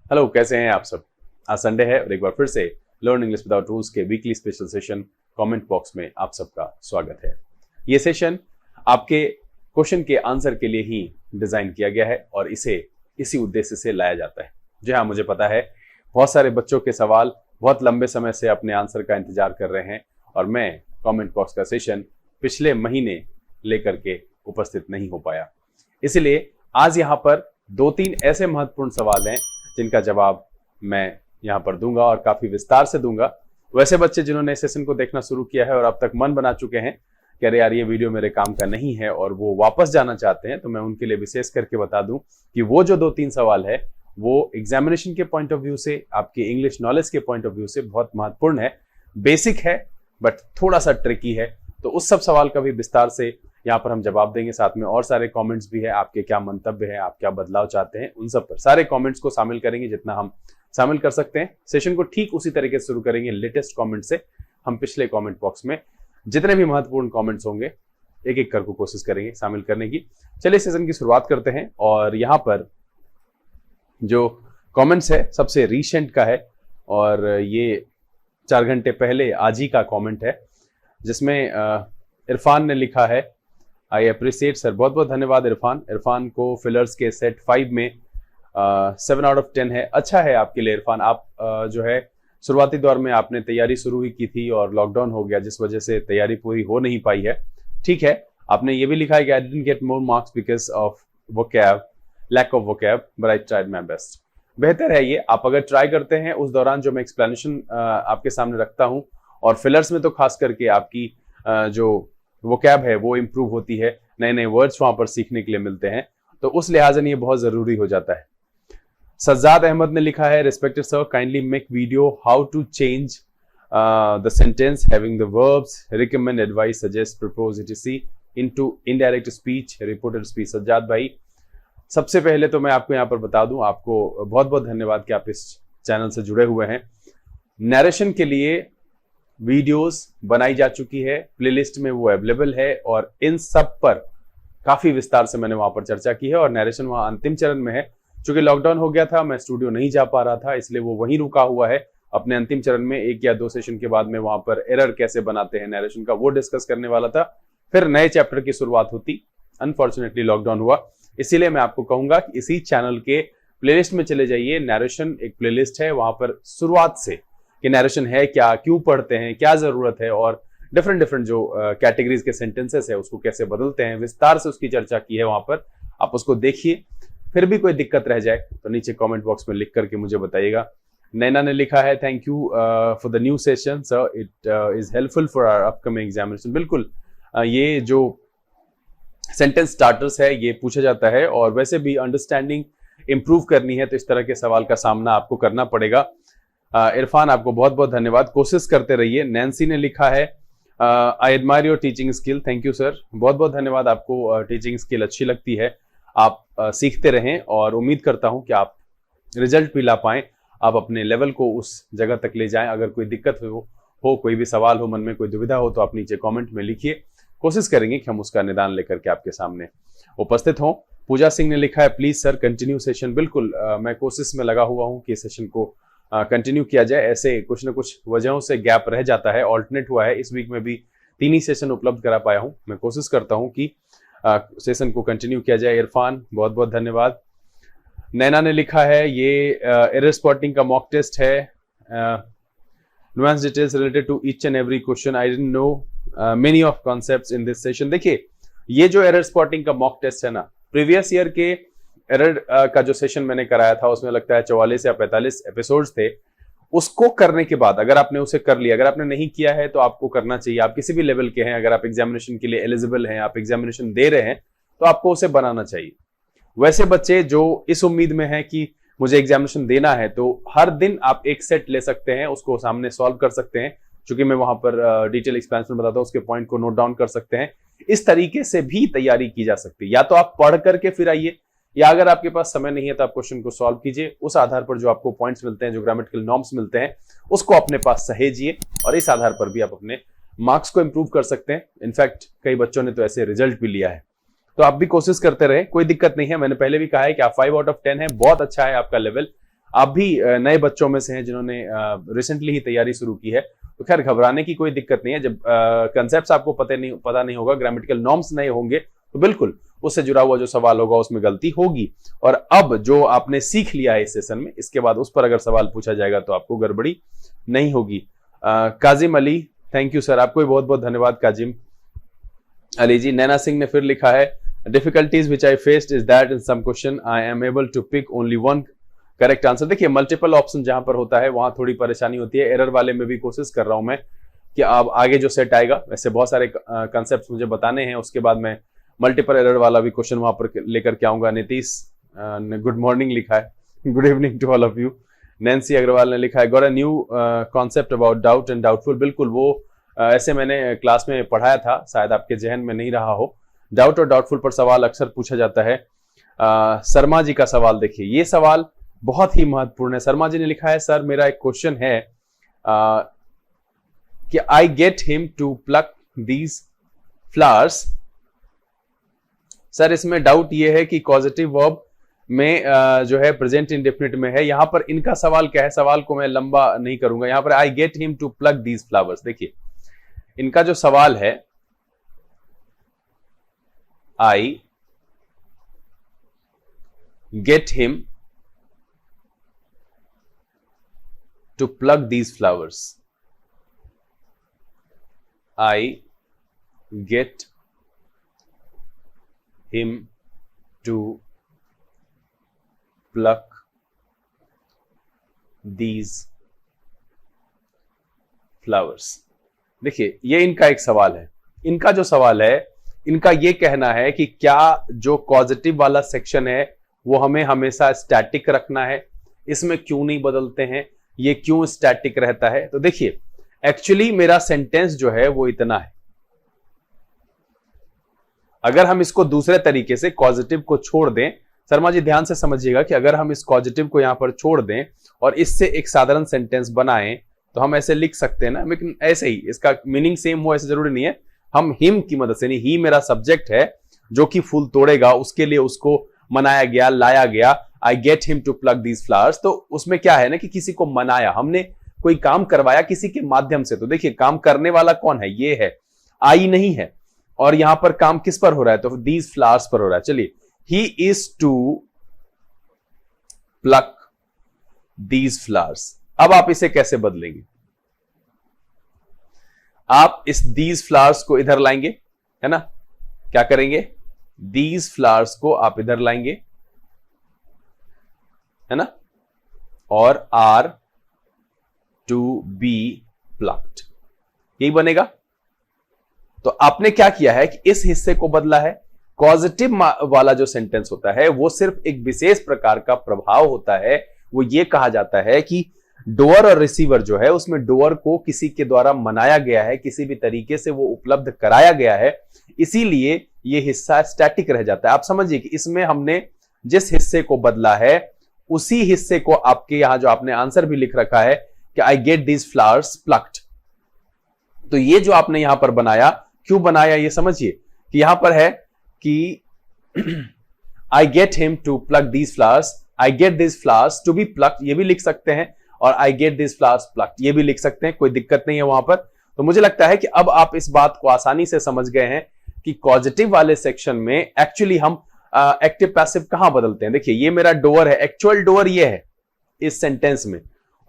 Hello, कैसे हैं आप सब। आज संडे है और एक बार फिर से लर्न इंग्लिश विदाउट रूल्स के weekly special session comment box में आप सबका स्वागत है। ये सेशन आपके क्वेश्चन के आंसर के लिए ही डिजाइन किया गया है और इसे इसी उद्देश्य से लाया जाता है। जी हाँ, मुझे पता है बहुत सारे बच्चों के सवाल बहुत लंबे समय से अपने आंसर का इंतजार कर रहे हैं और मैं कमेंट बॉक्स का सेशन पिछले महीने लेकर के उपस्थित नहीं हो पाया। इसलिए आज यहाँ पर 2-3 ऐसे महत्वपूर्ण सवाल हैं जिनका जवाब मैं यहाँ पर दूंगा और काफी विस्तार से दूंगा। वैसे बच्चे जिन्होंने इस सेशन को देखना शुरू किया है और अब तक मन बना चुके हैं कि अरे यार ये वीडियो मेरे काम का नहीं है और वो वापस जाना चाहते हैं, तो मैं उनके लिए विशेष करके बता दूं कि वो जो 2-3 सवाल है वो एग्जामिनेशन के पॉइंट ऑफ व्यू से, आपके इंग्लिश नॉलेज के पॉइंट ऑफ व्यू से बहुत महत्वपूर्ण है। बेसिक है बट थोड़ा सा ट्रिकी है, तो उस सब सवाल का भी विस्तार से यहाँ पर हम जवाब देंगे। साथ में और सारे कमेंट्स भी है, आपके क्या मंतव्य है, आप क्या बदलाव चाहते हैं, उन सब पर सारे कमेंट्स को शामिल करेंगे जितना हम शामिल कर सकते हैं। सेशन को ठीक उसी तरीके से शुरू करेंगे लेटेस्ट कमेंट से। हम पिछले कमेंट बॉक्स में जितने भी महत्वपूर्ण कमेंट्स होंगे एक एक करके कोशिश करेंगे शामिल करने की। चलिए सेशन की शुरुआत करते हैं और यहाँ पर जो कमेंट्स है सबसे रिसेंट का है और ये 4 घंटे पहले आज ही का कमेंट है, जिसमें इरफान ने लिखा है, आई अप्रिशिएट सर। बहुत बहुत धन्यवाद इरफान। इरफान को फिलर्स के सेट 5 में 7 आउट ऑफ 10 है। अच्छा है आपके लिए इरफान। आप जो है शुरुआती दौर में आपने तैयारी शुरू ही की थी और लॉकडाउन हो गया जिस वजह से तैयारी पूरी हो नहीं पाई है। ठीक है, आपने ये भी लिखा है कि I didn't get more marks because of vocab, lack of vocab, but I tried my best. बेहतर है ये, आप अगर ट्राई करते हैं उस दौरान जो मैं एक्सप्लेनेशन आपके सामने रखता हूँ, और फिलर्स में तो खास करके आपकी जो वोकैब है वो इम्प्रूव होती है, नए नए वर्ड्स वहां पर सीखने के लिए मिलते हैं, तो उस लिहाजन ये बहुत जरूरी हो जाता है। सज्जाद अहमद ने लिखा है, respected sir, kindly make video how to change the sentence having the verbs, recommend, advise, suggest, propose etc into indirect speech, reported speech. Sajjad भाई, सबसे पहले तो मैं आपको यहाँ पर बता दूं, आपको बहुत बहुत धन्यवाद कि आप इस चैनल से जुड़े हुए हैं। नरेशन के लिए वीडियोस बनाई जा चुकी है, प्लेलिस्ट में वो अवेलेबल है और इन सब पर काफी विस्तार से मैंने वहां पर चर्चा की है और नरेशन वहां अंतिम चरण में है। चूंकि लॉकडाउन हो गया था, मैं स्टूडियो नहीं जा पा रहा था, इसलिए वो वहीं रुका हुआ है अपने अंतिम चरण में। 1 या 2 सेशन के बाद में वहां पर एरर कैसे बनाते हैं नरेशन का वो डिस्कस करने वाला था, फिर नए चैप्टर की शुरुआत होती। अनफॉर्चुनेटली लॉकडाउन हुआ, इसीलिए मैं आपको कहूंगा कि इसी चैनल के प्लेलिस्ट में चले जाइए। नरेशन एक प्लेलिस्ट है, वहां पर शुरुआत से कि नरेशन है क्या, क्यों पढ़ते हैं, क्या जरूरत है और डिफरेंट जो कैटेगरीज के सेंटेंसेस है उसको कैसे बदलते हैं, विस्तार से उसकी चर्चा की है वहां पर। आप उसको देखिए। फिर भी कोई दिक्कत रह जाए तो नीचे कमेंट बॉक्स में लिख करके मुझे बताइएगा। नैना ने लिखा है, thank you for the new session sir, it is helpful for our upcoming examination. बिल्कुल, ये जो सेंटेंस स्टार्टर्स है ये पूछा जाता है और वैसे भी अंडरस्टैंडिंग इंप्रूव करनी है तो इस तरह के सवाल का सामना आपको करना पड़ेगा। इरफान, आपको बहुत बहुत धन्यवाद, कोशिश करते रहिए। नैन्सी ने लिखा है, I admire your teaching skill. Thank you sir, बहुत बहुत धन्यवाद। आपको टीचिंग स्किल अच्छी लगती है, आप सीखते रहें और उम्मीद करता हूं कि आप रिजल्ट भी ला पाएं, आप अपने लेवल को उस जगह तक ले जाएं। अगर कोई दिक्कत हो कोई भी सवाल हो, मन में कोई दुविधा हो तो आप नीचे कॉमेंट में लिखिए, कोशिश करेंगे कि हम उसका निदान लेकर के आपके सामने उपस्थित हों। पूजा सिंह ने लिखा है, प्लीज सर कंटिन्यू सेशन। बिल्कुल, मैं कोशिश में लगा हुआ हूं कि सेशन को कंटिन्यू किया जाए। ऐसे कुछ न कुछ वजहों से गैप रह जाता है, ऑल्टरनेट हुआ है। इस वीक में भी 3 ही सेशन उपलब्ध करा पाया हूं। मैं कोशिश करता हूं कि सेशन को कंटिन्यू किया जाए। इरफान, बहुत बहुत धन्यवाद। नैना ने लिखा है, ये एरर स्पॉटिंग का मॉक टेस्ट है, nuance details related to each and every question, I didn't know many of concepts in this session. देखिए, ये जो एरर स्पॉटिंग का मॉक टेस्ट है ना, प्रीवियस ईयर के एरर का जो सेशन मैंने कराया था उसमें लगता है 44 या 45 एपिसोड्स थे। उसको करने के बाद अगर आपने उसे कर लिया, अगर आपने नहीं किया है तो आपको करना चाहिए। आप किसी भी लेवल के हैं, अगर आप एग्जामिनेशन के लिए एलिजिबल हैं, आप एग्जामिनेशन दे रहे हैं, तो आपको उसे बनाना चाहिए। वैसे बच्चे जो इस उम्मीद में हैं कि मुझे एग्जामिनेशन देना है, तो हर दिन आप एक सेट ले सकते हैं, उसको सामने सॉल्व कर सकते हैं। चूंकि मैं वहां पर डिटेल एक्सप्लेनेशन बताता हूं, उसके पॉइंट को नोट डाउन कर सकते हैं। इस तरीके से भी तैयारी की जा सकती है। या तो आप पढ़ करके फिर आइए, या अगर आपके पास समय नहीं है तो आप क्वेश्चन को सॉल्व कीजिए। उस आधार पर जो आपको पॉइंट्स मिलते हैं, जो ग्रामेटिकल नॉर्म्स मिलते हैं, उसको अपने पास सहेजिए और इस आधार पर भी आप अपने मार्क्स को इंप्रूव कर सकते हैं। इनफैक्ट कई बच्चों ने तो ऐसे रिजल्ट भी लिया है। तो आप भी कोशिश करते रहे, कोई दिक्कत नहीं है। मैंने पहले भी कहा है कि आप 5 आउट ऑफ 10 है, बहुत अच्छा है आपका लेवल। आप भी नए बच्चों में से हैं जिन्होंने रिसेंटली ही तैयारी शुरू की है, तो खैर घबराने की कोई दिक्कत नहीं है। जब कंसेप्ट्स आपको पता नहीं होगा, ग्रामेटिकल नॉर्म्स नए होंगे, तो बिल्कुल उससे जुड़ा हुआ जो सवाल होगा उसमें गलती होगी। और अब जो आपने सीख लिया है इस सेशन में, इसके बाद उस पर अगर सवाल पूछा जाएगा तो आपको गड़बड़ी नहीं होगी। Kazim Ali, thank you sir, आपको भी बहुत बहुत धन्यवाद काजिम अली जी। नैना सिंह ने फिर लिखा है, difficulties which I faced is that in some question I am able to pick only one correct answer. देखिए मल्टीपल ऑप्शन जहां पर होता है वहां थोड़ी परेशानी होती है। एरर वाले में भी कोशिश कर रहा हूं मैं कि अब आगे जो सेट आएगा, वैसे बहुत सारे कंसेप्ट मुझे बताने हैं, उसके बाद मैं मल्टीपल एरर वाला भी क्वेश्चन वहां पर लेकर के आऊंगा। नीतीश ने गुड मॉर्निंग लिखा है, good evening to all of you. Nancy Agarwal ने लिखा है, got a new concept about doubt and doubtful. बिल्कुल वो ऐसे मैंने क्लास में पढ़ाया था, शायद आपके जहन में नहीं रहा हो। डाउट और डाउटफुल पर सवाल अक्सर पूछा जाता है। शर्मा जी का सवाल देखिए, ये सवाल बहुत ही महत्वपूर्ण है। शर्मा जी ने लिखा है, सर मेरा एक क्वेश्चन है कि I get him to pluck these flowers. Sir इसमें डाउट ये है कि कॉजेटिव वर्ब में जो है प्रेजेंट इंडेफिनिट में है। यहां पर इनका सवाल क्या है, सवाल को मैं लंबा नहीं करूंगा। यहां पर I get him to pluck these flowers, देखिए इनका जो सवाल है, I get him to pluck these flowers. I get him to pluck these flowers. देखिए ये इनका एक सवाल है। इनका जो सवाल है, इनका ये कहना है कि क्या जो पॉजिटिव वाला सेक्शन है वो हमें हमेशा स्टैटिक रखना है, इसमें क्यों नहीं बदलते हैं, ये क्यों स्टैटिक रहता है। तो देखिए एक्चुअली मेरा सेंटेंस जो है वो इतना है। अगर हम इसको दूसरे तरीके से पॉजिटिव को छोड़ दें, शर्मा जी ध्यान से समझिएगा कि अगर हम इस पॉजिटिव को यहां पर छोड़ दें और इससे एक साधारण सेंटेंस बनाएं तो हम ऐसे लिख सकते हैं ना, लेकिन ऐसे ही इसका मीनिंग सेम हो ऐसे जरूरी नहीं है। हम हिम की मदद से, नहीं ही मेरा सब्जेक्ट है जो कि फूल तोड़ेगा, उसके लिए उसको मनाया गया, लाया गया। I get him to pluck these flowers, तो उसमें क्या है ना कि किसी को मनाया, हमने कोई काम करवाया किसी के माध्यम से। तो देखिए काम करने वाला कौन है, ये है, आई नहीं है। और यहां पर काम किस पर हो रहा है, तो दीज फ्लावर्स पर हो रहा है। चलिए, he is to pluck these flowers. अब आप इसे कैसे बदलेंगे, आप इस दीज फ्लावर्स को इधर लाएंगे, है ना, क्या करेंगे, दीज फ्लावर्स को आप इधर लाएंगे, है ना, और आर टू बी प्लक्ड, यही बनेगा। तो आपने क्या किया है कि इस हिस्से को बदला है। पॉजिटिव वाला जो सेंटेंस होता है वो सिर्फ एक विशेष प्रकार का प्रभाव होता है। वो ये कहा जाता है कि डोअर और रिसीवर जो है उसमें डोअर को किसी के द्वारा मनाया गया है, किसी भी तरीके से वो उपलब्ध कराया गया है, इसीलिए ये हिस्सा स्टैटिक रह जाता है। आप समझिए कि इसमें हमने जिस हिस्से को बदला है उसी हिस्से को आपके यहां जो आपने आंसर भी लिख रखा है कि I get these flowers plucked, तो ये जो आपने यहां पर बनाया, क्यों बनाया ये समझिए कि यहां पर है कि I get him to pluck these flowers, I get these flowers to be plucked, ये भी लिख सकते हैं, और I get these flowers plucked ये भी लिख सकते हैं, कोई दिक्कत नहीं है वहां पर। तो मुझे लगता है कि अब आप इस बात को आसानी से समझ गए हैं कि पॉजिटिव वाले सेक्शन में एक्चुअली हम एक्टिव पैसिव कहां बदलते हैं। देखिए ये मेरा डोअर है, एक्चुअल डोअर ये है इस सेंटेंस में,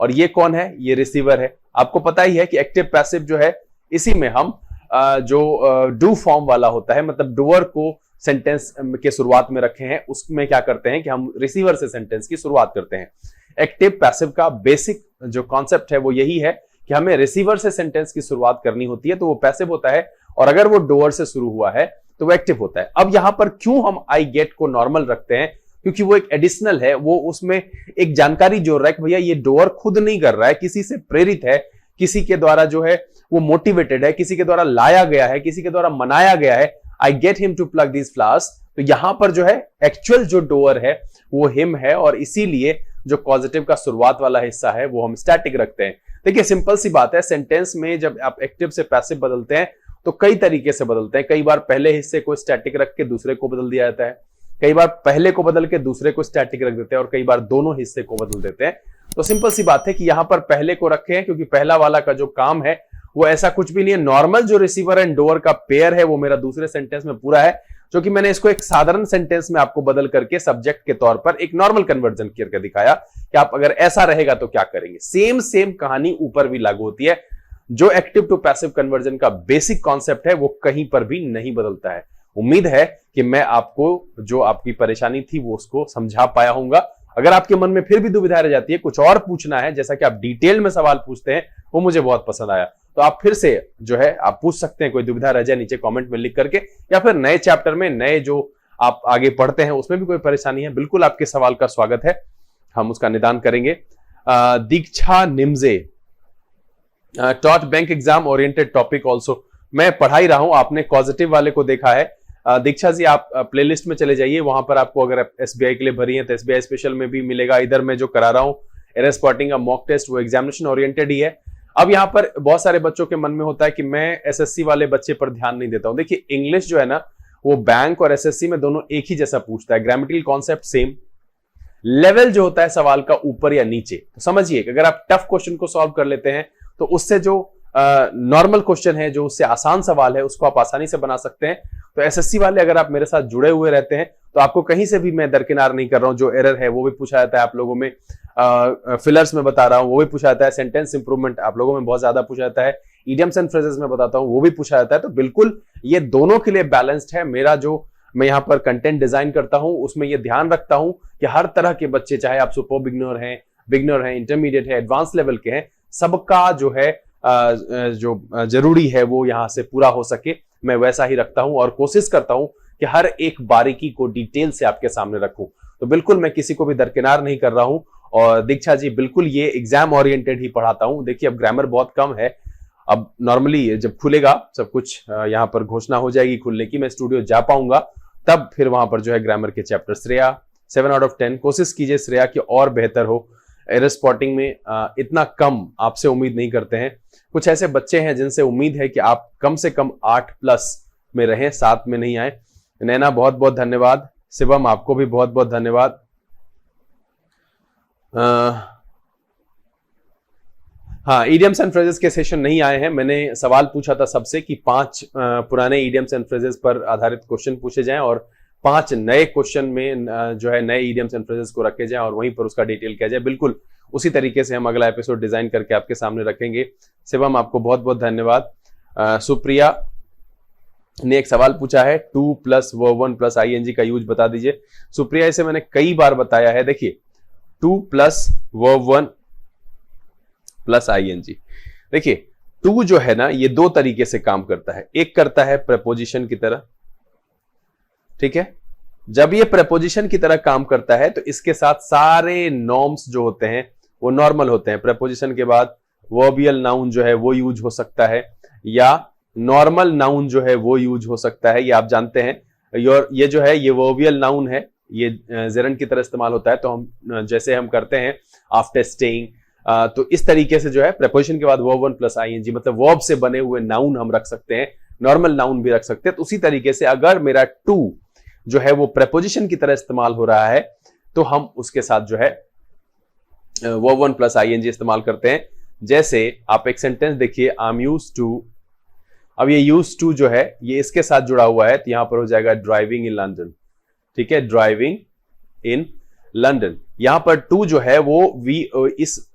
और ये कौन है, ये रिसीवर है। आपको पता ही है कि एक्टिव पैसिव जो है इसी में हम जो डू फॉर्म वाला होता है, मतलब डोअर को सेंटेंस के शुरुआत में रखे हैं, उसमें क्या करते हैं कि हम रिसीवर से सेंटेंस की शुरुआत करते हैं। एक्टिव पैसिव का बेसिक जो कॉन्सेप्ट है वो यही है कि हमें रिसीवर से सेंटेंस की शुरुआत करनी होती है, तो वो पैसिव होता है, और अगर वो डोअर से शुरू हुआ है तो वो एक्टिव होता है। अब यहां पर क्यों हम आई गेट को नॉर्मल रखते हैं, क्योंकि वो एक एडिशनल है, वो उसमें एक जानकारी जोड़ रहा है कि भैया ये डोअर खुद नहीं कर रहा है, किसी से प्रेरित है, किसी के द्वारा जो है वो मोटिवेटेड है, किसी के द्वारा लाया गया है, किसी के द्वारा मनाया गया है। I get him to pluck these flowers, तो यहां पर जो है एक्चुअल जो डोअर है वो हिम है, और इसीलिए जो पॉजिटिव का शुरुआत वाला हिस्सा है वो हम स्टैटिक रखते हैं। देखिए सिंपल सी बात है, सेंटेंस में जब आप एक्टिव से पैसिव बदलते हैं तो कई तरीके से बदलते हैं। कई बार पहले हिस्से को स्टैटिक रख के दूसरे को बदल दिया जाता है, कई बार पहले को बदल के दूसरे को स्टैटिक रख देते हैं और कई बार दोनों हिस्से को बदल देते हैं। तो सिंपल सी बात है कि यहां पर पहले को रखे हैं क्योंकि पहला वाला का जो काम है वो ऐसा कुछ भी नहीं है। नॉर्मल जो रिसीवर एंड डोअर का पेयर है वो मेरा दूसरे सेंटेंस में पूरा है, जो कि मैंने इसको एक साधारण सेंटेंस में आपको बदल करके सब्जेक्ट के तौर पर एक नॉर्मल कन्वर्जन करके दिखाया कि आप अगर ऐसा रहेगा तो क्या करेंगे। सेम कहानी ऊपर भी लागू होती है। जो एक्टिव टू पैसिव कन्वर्जन का बेसिक कॉन्सेप्ट है वो कहीं पर भी नहीं बदलता है। उम्मीद है कि मैं आपको जो आपकी परेशानी थी वो उसको समझा पाया होऊंगा। अगर आपके मन में फिर भी दुविधा रह जाती है, कुछ और पूछना है, जैसा कि आप डिटेल में सवाल पूछते हैं, वो मुझे बहुत पसंद आया, तो आप फिर से जो है आप पूछ सकते हैं। कोई दुविधा रह जाए नीचे कमेंट में लिख करके, या फिर नए चैप्टर में नए जो आप आगे पढ़ते हैं उसमें भी कोई परेशानी है, बिल्कुल आपके सवाल का स्वागत है, हम उसका निदान करेंगे। Diksha Nimje, taught bank exam oriented topic also. मैं पढ़ा ही रहा हूं, आपने पॉजिटिव वाले को देखा है। दीक्षा जी आप प्लेलिस्ट में चले जाइए, वहां पर आपको अगर एसबीआई के लिए भरी है तो एसबीआई स्पेशल में भी मिलेगा। इधर मैं जो करा रहा हूं एरर स्पॉटिंग का मॉक टेस्ट, वो एग्जामिनेशन ओरिएंटेड ही है। अब यहाँ पर बहुत सारे बच्चों के मन में होता है कि मैं एसएससी वाले बच्चे पर ध्यान नहीं देता हूं। देखिए इंग्लिश जो है ना वो बैंक और एसएससी में दोनों एक ही जैसा पूछता है, ग्रामेटिकल कॉन्सेप्ट सेम, लेवल जो होता है सवाल का ऊपर या नीचे। तो समझिए कि अगर आप टफ क्वेश्चन को सॉल्व कर लेते हैं तो उससे जो नॉर्मल क्वेश्चन है, जो उससे आसान सवाल है, उसको आप आसानी से बना सकते हैं। तो एसएससी वाले अगर आप मेरे साथ जुड़े हुए रहते हैं तो आपको कहीं से भी मैं दरकिनार नहीं कर रहा हूं। जो एरर है वो भी पूछा जाता है आप लोगों में, फिलर्स में बता रहा हूं वो भी पूछा जाता है, सेंटेंस इंप्रूवमेंट आप लोगों में बहुत ज्यादा पूछा जाता है, इडियम्स एंड फ्रेजेस में बताता हूं वो भी पूछा जाता है। तो बिल्कुल ये दोनों के लिए बैलेंस्ड है। मेरा जो मैं यहाँ पर कंटेंट डिजाइन करता हूं उसमें ये ध्यान रखता हूं कि हर तरह के बच्चे, चाहे आप सुपर बिगनर हैं, इंटरमीडिएट है, एडवांस लेवल के हैं, सबका जो है जो जरूरी है वो यहां से पूरा हो सके, मैं वैसा ही रखता हूं और कोशिश करता हूं कि हर एक बारीकी को डिटेल से आपके सामने रखूं। तो बिल्कुल मैं किसी को भी दरकिनार नहीं कर रहा हूं। और दीक्षा जी बिल्कुल ये एग्जाम ओरिएंटेड ही पढ़ाता हूं। देखिए अब ग्रामर बहुत कम है, अब नॉर्मली जब खुलेगा सब कुछ, यहाँ पर घोषणा हो जाएगी खुलने की, मैं स्टूडियो जा पाऊंगा, तब फिर वहां पर जो है ग्रामर के चैप्टर। श्रेया 7 आउट ऑफ 10, कोशिश कीजिए श्रेया की और बेहतर हो। एरर स्पॉटिंग में इतना कम आपसे उम्मीद नहीं करते हैं। कुछ ऐसे बच्चे हैं जिनसे उम्मीद है कि आप कम से कम 8+ में रहें, 7 में नहीं आए। नैना बहुत बहुत धन्यवाद, शिवम आपको भी बहुत बहुत धन्यवाद। हाँ, इडियम्स एंड फ्रेजेस के सेशन नहीं आए हैं। मैंने सवाल पूछा था सबसे कि 5 पुराने इडियम्स एंड फ्रेजेस पर आधारित क्वेश्चन पूछे जाएं और 5 नए क्वेश्चन में जो है नए इडियम्स एंड फ्रेजेस को रखे जाएं और वहीं पर उसका डिटेल किया जाए। बिल्कुल उसी तरीके से हम अगला एपिसोड डिजाइन करके आपके सामने रखेंगे। शिवम आपको बहुत बहुत धन्यवाद। सुप्रिया ने एक सवाल पूछा है, 2 + वर्ब 1 + ing का यूज बता दीजिए। सुप्रिया इसे मैंने कई बार बताया है। देखिए 2 + वर्ब 1 + ing, देखिए 2 जो है ना ये 2 तरीके से काम करता है। एक करता है प्रेपोजिशन की तरह, ठीक है। जब ये प्रेपोजिशन की तरह काम करता है तो इसके साथ सारे नॉर्म्स जो होते हैं वो नॉर्मल होते हैं। प्रेपोजिशन के बाद वर्बियल नाउन जो है वो यूज हो सकता है या नॉर्मल नाउन जो है वो यूज हो सकता है, ये आप जानते हैं। ये जो है ये वर्बियल नाउन है, ये जेरंड की तरह इस्तेमाल होता है। तो हम जैसे हम करते हैं आफ्टर स्टेइंग, तो इस तरीके से जो है प्रेपोजिशन के बाद वर्ब 1 + ing, मतलब वर्ब से बने हुए नाउन हम रख सकते हैं, नॉर्मल नाउन भी रख सकते हैं। तो उसी तरीके से अगर मेरा 2 जो है वो प्रेपोजिशन की तरह इस्तेमाल हो रहा है तो हम उसके साथ जो है वर्ब 1 + ing इस्तेमाल करते हैं। जैसे आप एक सेंटेंस देखिए, आई एम यूज्ड टू, अब ये यूज्ड टू जो है ये इसके साथ जुड़ा हुआ है तो यहां पर हो जाएगा ड्राइविंग इन लंदन, ठीक है, ड्राइविंग इन लंदन। यहां पर 2 जो है वो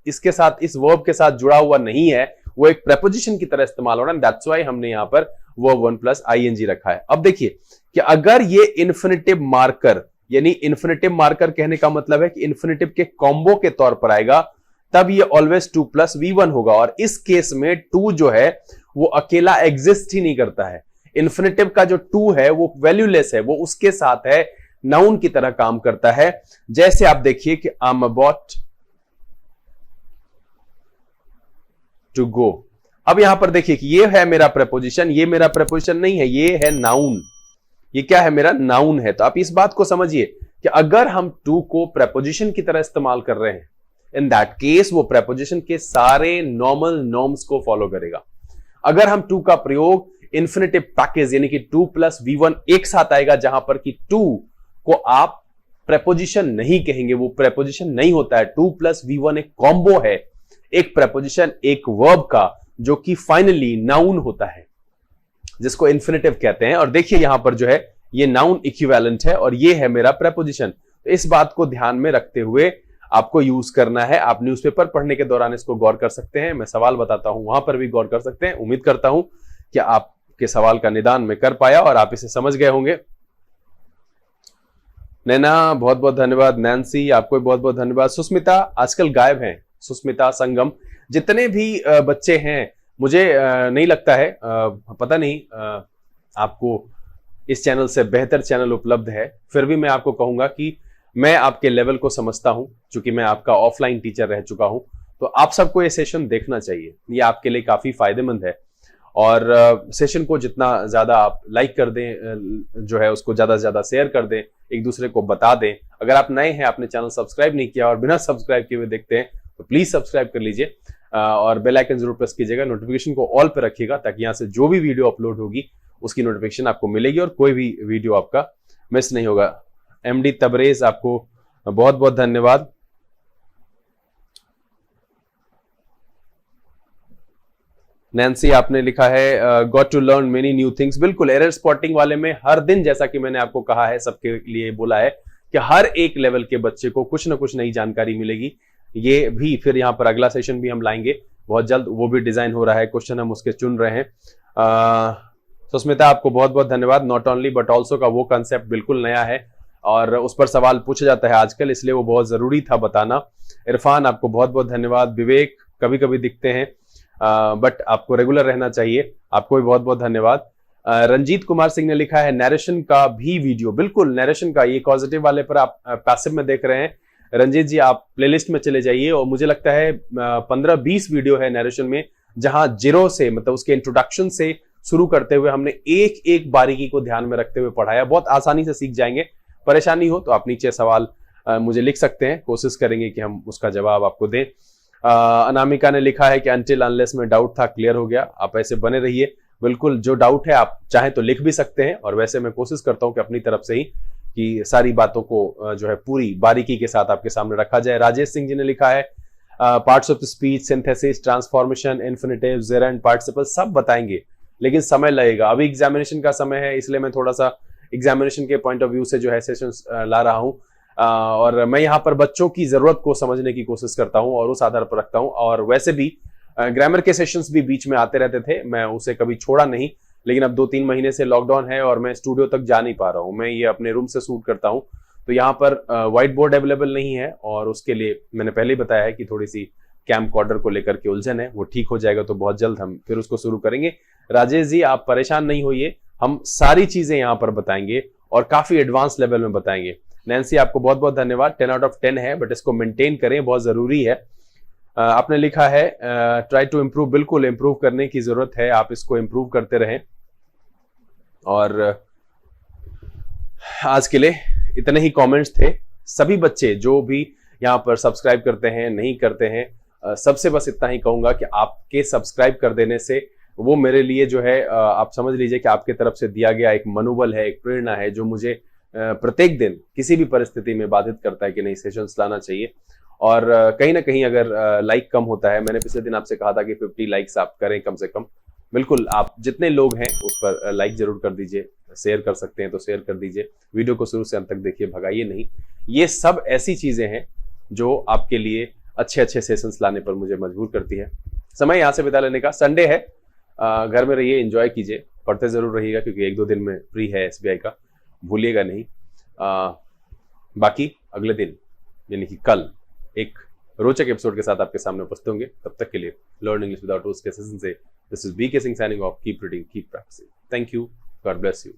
इसके साथ, इस वर्ब के साथ जुड़ा हुआ नहीं है, वो एक प्रेपोजिशन की तरह इस्तेमाल हो रहा है। दैट्स व्हाई हमने यहां पर वर्ब 1 + ing रखा है। अब देखिए कि अगर ये इन्फिनिटिव मार्कर, यानी इन्फिनिटिव मार्कर कहने का मतलब है कि इन्फिनिटिव के कॉम्बो के तौर पर आएगा, तब ये ऑलवेज 2 + v1 होगा। और इस केस में 2 जो है वो अकेला एग्जिस्ट ही नहीं करता है। इन्फिनिटिव का जो 2 है वो वैल्यूलेस है, वो उसके साथ है, नाउन की तरह काम करता है। जैसे आप देखिए कि I am about to go. अब यहां पर देखिए कि ये है मेरा प्रेपोजिशन, ये मेरा प्रेपोजिशन नहीं है, ये है नाउन। ये क्या है, मेरा नाउन है। तो आप इस बात को समझिए कि अगर हम 2 को प्रेपोजिशन की तरह इस्तेमाल कर रहे हैं, इन दैट केस वो प्रेपोजिशन के सारे नॉर्मल नॉर्म्स को फॉलो करेगा। अगर हम 2 का प्रयोग इन्फिनिटिव पैकेज यानी कि 2 + v1 एक साथ आएगा, जहां पर कि 2 को आप प्रेपोजिशन नहीं कहेंगे, वो प्रेपोजिशन नहीं होता है। 2 + V1 एक कॉम्बो है, एक प्रेपोजिशन एक वर्ब का, जो कि फाइनली नाउन होता है, जिसको इन्फिनेटिव कहते हैं। और देखिए यहां पर जो है ये नाउन इक्विवेलेंट है और ये है मेरा प्रेपोजिशन। तो इस बात को ध्यान में रखते हुए आपको यूज करना है। आप न्यूज़पेपर पढ़ने के दौरान इसको गौर कर सकते हैं, मैं सवाल बताता हूं वहां पर भी गौर कर सकते हैं। उम्मीद करता हूं कि आपके सवाल का निदान मैं कर पाया और आप इसे समझ गए होंगे। नैना बहुत बहुत धन्यवाद, नैन्सी आपको बहुत बहुत धन्यवाद। सुस्मिता आजकल गायब हैं, सुस्मिता, संगम, जितने भी बच्चे हैं, मुझे नहीं लगता है, पता नहीं आपको इस चैनल से बेहतर चैनल उपलब्ध है, फिर भी मैं आपको कहूंगा कि मैं आपके लेवल को समझता हूं, क्योंकि मैं आपका ऑफलाइन टीचर रह चुका हूं। तो आप सबको ये सेशन देखना चाहिए, ये आपके लिए काफी फायदेमंद है। और सेशन को जितना ज्यादा आप लाइक कर दें, जो है उसको ज्यादा से ज्यादा शेयर कर दें, एक दूसरे को बता दें। अगर आप नए हैं, आपने चैनल सब्सक्राइब नहीं किया और बिना सब्सक्राइब किए हुए देखते हैं, तो प्लीज सब्सक्राइब कर लीजिए और बेल आइकन जरूर प्रेस कीजिएगा, नोटिफिकेशन को ऑल पे रखिएगा, ताकि यहाँ से जो भी वीडियो अपलोड होगी उसकी नोटिफिकेशन आपको मिलेगी और कोई भी वीडियो आपका मिस नहीं होगा। MD तबरेज आपको बहुत बहुत धन्यवाद। नैन्सी आपने लिखा है got to learn many new things. बिल्कुल, एरर स्पॉटिंग वाले में हर दिन, जैसा कि मैंने आपको कहा है, सबके लिए बोला है कि हर एक लेवल के बच्चे को कुछ ना कुछ नई जानकारी मिलेगी। ये भी फिर यहाँ पर अगला सेशन भी हम लाएंगे बहुत जल्द, वो भी डिजाइन हो रहा है, क्वेश्चन हम उसके चुन रहे हैं। सुस्मिता आपको बहुत बहुत धन्यवाद। नॉट ओनली बट ऑल्सो का वो कंसेप्ट बिल्कुल नया है और उस पर सवाल पूछा जाता है आजकल, इसलिए वो बहुत जरूरी था बताना। इरफान आपको बहुत बहुत धन्यवाद। विवेक कभी कभी दिखते हैं बट आपको रेगुलर रहना चाहिए, आपको भी बहुत बहुत धन्यवाद। रंजीत कुमार सिंह ने लिखा है नरेशन का भी वीडियो। बिल्कुल, नरेशन का, ये पॉजिटिव वाले पर आप पैसिव में देख रहे हैं। रंजीत जी आप प्लेलिस्ट में चले जाइए और मुझे लगता है 15-20 वीडियो है नरेशन में, जहां जीरो से, मतलब उसके इंट्रोडक्शन से शुरू करते हुए हमने एक एक बारीकी को ध्यान में रखते हुए पढ़ाया। बहुत आसानी से सीख जाएंगे। परेशानी हो तो आप नीचे सवाल मुझे लिख सकते हैं, कोशिश करेंगे कि हम उसका जवाब आपको दें। अनामिका ने लिखा है कि अनटिल अनलेस में डाउट था, क्लियर हो गया। आप ऐसे बने रहिए, बिल्कुल जो डाउट है आप चाहे तो लिख भी सकते हैं, और वैसे मैं कोशिश करता हूं कि अपनी तरफ से ही कि सारी बातों को जो है पूरी बारीकी के साथ आपके सामने रखा जाए। राजेश सिंह जी ने लिखा है parts of speech, synthesis, transformation, infinitive, Geraint, participle सब बताएंगे, लेकिन समय लगेगा। अभी एग्जामिनेशन का समय है, इसलिए मैं थोड़ा सा एग्जामिनेशन के पॉइंट ऑफ व्यू से जो है सेशंस ला रहा हूं, और मैं यहाँ पर बच्चों की जरूरत को समझने की कोशिश करता हूं और उस आधार पर रखता हूं। और वैसे भी ग्रामर के सेशंस भी बीच में आते रहते थे, मैं उसे कभी छोड़ा नहीं, लेकिन अब 2-3 महीने से लॉकडाउन है और मैं स्टूडियो तक जा नहीं पा रहा हूं, मैं ये अपने रूम से शूट करता हूं। तो यहाँ पर व्हाइट बोर्ड अवेलेबल नहीं है और उसके लिए मैंने पहले ही बताया है कि थोड़ी सी कैमकॉर्डर को लेकर के उलझन है, वो ठीक हो जाएगा तो बहुत जल्द हम फिर उसको शुरू करेंगे। राजेश जी आप परेशान नहीं होइए, हम सारी चीजें यहाँ पर बताएंगे और काफी एडवांस लेवल में बताएंगे। नैन्सी आपको बहुत बहुत धन्यवाद। 10 आउट ऑफ 10 है, बट इसको मेंटेन करें, बहुत जरूरी है। आपने लिखा है ट्राई टू इम्प्रूव। बिल्कुल इम्प्रूव करने की जरूरत है, आप इसको इम्प्रूव करते रहें। और आज के लिए इतने ही कमेंट्स थे। सभी बच्चे जो भी यहाँ पर सब्सक्राइब करते हैं, नहीं करते हैं, सबसे बस इतना ही कहूंगा कि आपके सब्सक्राइब कर देने से वो मेरे लिए जो है, आप समझ लीजिए कि आपके तरफ से दिया गया एक मनोबल है, एक प्रेरणा है, जो मुझे प्रत्येक दिन किसी भी परिस्थिति में बाधित करता है कि नहीं सेशंस लाना चाहिए। और कहीं ना कहीं अगर लाइक कम होता है, मैंने पिछले दिन आपसे कहा था कि 50 लाइक्स आप करें कम से कम। बिल्कुल, आप जितने लोग हैं उस पर लाइक जरूर कर दीजिए, शेयर कर सकते हैं तो शेयर कर दीजिए, वीडियो को शुरू से अंत तक देखिए, भगाइए नहीं। ये सब ऐसी चीजें हैं जो आपके लिए अच्छे अच्छे सेशंस लाने पर मुझे मजबूर करती है। समय यहाँ से बिता लेने का, संडे है, घर में रहिए, एंजॉय कीजिए, पढ़ते जरूर रहिएगा क्योंकि 1-2 दिन में फ्री है SBI का, भूलिएगा नहीं। बाकी अगले दिन यानी कि कल एक रोचक एपिसोड के साथ आपके सामने उपस्थित होंगे। तब तक के लिए लर्न इंग्लिश विदाउट रूल्स के सेशन से this is BK Singh signing off. Keep reading, keep practising. Thank you, God bless you.